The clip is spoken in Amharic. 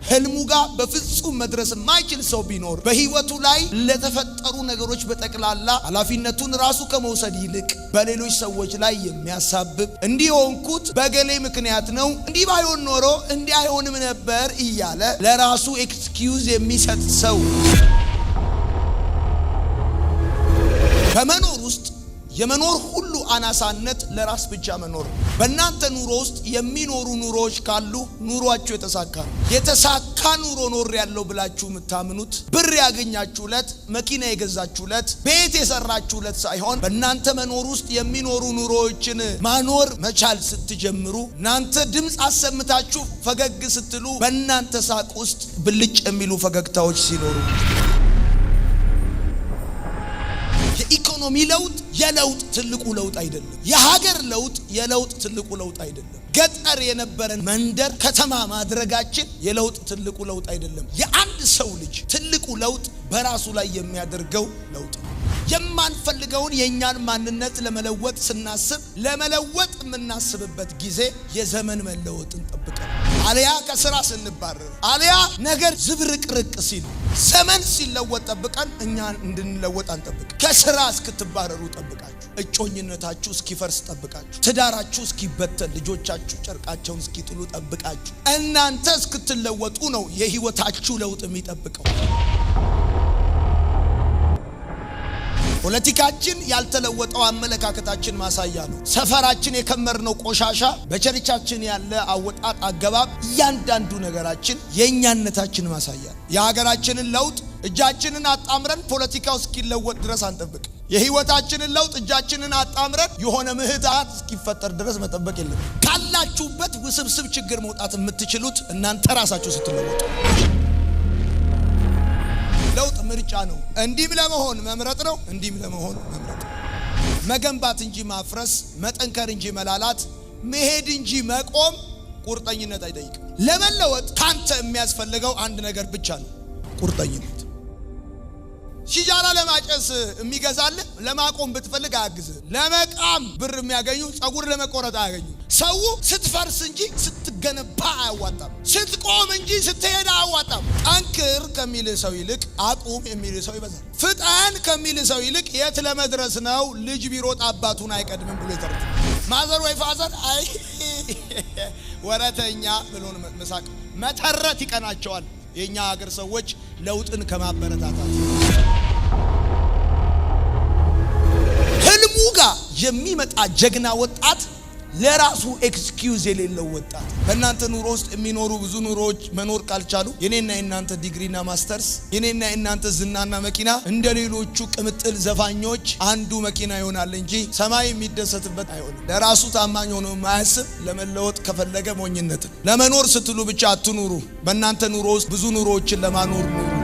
ህልሙ ጋር በፍጹም መድረስ ማይችል ሰው ቢኖር በህይወቱ ላይ ለተፈጠሩ ነገሮች በጠቅላላ ኃላፊነቱን ራሱ ከመውሰድ ይልቅ በሌሎች ሰዎች ላይ የሚያሳብብ እንዲሆንኩት በገሌ ምክንያት ነው እንዲህ ባይሆን ኖሮ እንዲህ አይሆንም ነበር እያለ ለራሱ ኤክስኪዩዝ የሚሰጥ ሰው በመኖር ውስጥ የመኖር ሁሉ አናሳነት ለራስ ብቻ መኖር በእናንተ ኑሮ ውስጥ የሚኖሩ ኑሮዎች ካሉ ኑሮአችሁ የተሳካ ኑሮ ኖር ያለው ብላችሁ የምታምኑት ብር ያገኛችሁለት መኪና የገዛችሁለት ቤት የሰራችሁለት ሳይሆን በእናንተ መኖር ውስጥ የሚኖሩ ኑሮዎችን ማኖር መቻል ስትጀምሩ እናንተ ድምጽ አሰምታችሁ ፈገግ ስትሉ በእናንተ ሳቅ ውስጥ ብልጭ የሚሉ ፈገግታዎች ሲኖሩ የኢኮኖሚ ለውጥ የለውጥ ትልቁ ለውጥ አይደለም። የሀገር ለውጥ የለውጥ ትልቁ ለውጥ አይደለም። ገጠር የነበረን መንደር ከተማ ማድረጋችን የለውጥ ትልቁ ለውጥ አይደለም። የአንድ ሰው ልጅ ትልቁ ለውጥ በራሱ ላይ የሚያደርገው ለውጥ ነው። የማንፈልገውን የኛን ማንነት ለመለወጥ ስናስብ ለመለወጥ የምናስብበት ጊዜ የዘመን መለወጥን ጠብቀን አልያ ከስራ ስንባረር አልያ ነገር ዝብርቅርቅ ሲል ዘመን ሲለወጥ ጠብቀን እኛ እንድንለወጥ አንጠብቅ። ከስራ እስክትባረሩ ጠብቃችሁ፣ እጮኝነታችሁ እስኪፈርስ ጠብቃችሁ፣ ትዳራችሁ እስኪበተን፣ ልጆቻችሁ ጨርቃቸውን እስኪጥሉ ጠብቃችሁ እናንተ እስክትለወጡ ነው የህይወታችሁ ለውጥ የሚጠብቀው። ፖለቲካችን ያልተለወጠው አመለካከታችን ማሳያ ነው። ሰፈራችን የከመርነው ቆሻሻ በቸርቻችን ያለ አወጣጥ አገባብ እያንዳንዱ ነገራችን የኛነታችን ማሳያ ነው። የሀገራችንን ለውጥ እጃችንን አጣምረን ፖለቲካው እስኪለወጥ ድረስ አንጠብቅ። የህይወታችንን ለውጥ እጃችንን አጣምረን የሆነ ምህዳር እስኪፈጠር ድረስ መጠበቅ የለም። ካላችሁበት ውስብስብ ችግር መውጣት የምትችሉት እናንተ ራሳችሁ ስትለወጡ። ለውጥ ምርጫ ነው። እንዲም ለመሆን መምረጥ ነው፣ እንዲም ለመሆን መምረጥ። መገንባት እንጂ ማፍረስ፣ መጠንከር እንጂ መላላት፣ መሄድ እንጂ መቆም ቁርጠኝነት አይጠይቅም። ለመለወጥ ካንተ የሚያስፈልገው አንድ ነገር ብቻ ነው፣ ቁርጠኝነት። ሲጃራ ለማጨስ የሚገዛልህ ለማቆም ብትፈልግ አያግዝህ። ለመቃም ብር የሚያገኙ ጸጉር ለመቆረጥ አያገኙ። ሰው ስትፈርስ እንጂ ስትገነባ አያዋጣም። ስትቆም እንጂ ስትሄድ አያዋጣም። ጠንክር ከሚል ሰው ይልቅ አቁም የሚል ሰው ይበዛል። ፍጠን ከሚል ሰው ይልቅ የት ለመድረስ ነው ልጅ ቢሮጥ አባቱን አይቀድምም ብሎ ይተርት። ማዘር ወይ ፋዘር አይ ወረተኛ ብሎን መሳቅ መተረት ይቀናቸዋል። የኛ ሀገር ሰዎች ለውጥን ከማበረታታት ህልሙ ጋር የሚመጣ ጀግና ወጣት ለራሱ ኤክስኪዩዝ የሌለው ወጣት። በእናንተ ኑሮ ውስጥ የሚኖሩ ብዙ ኑሮዎች መኖር ካልቻሉ የኔና የናንተ ዲግሪና ማስተርስ የኔና የናንተ ዝናና መኪና እንደሌሎቹ ቅምጥል ዘፋኞች አንዱ መኪና ይሆናል እንጂ ሰማይ የሚደሰትበት አይሆንም። ለራሱ ታማኝ ሆኖ ማያስብ ለመለወጥ ከፈለገ ሞኝነት። ለመኖር ስትሉ ብቻ አትኑሩ። በእናንተ ኑሮ ውስጥ ብዙ ኑሮዎችን ለማኖር ነው።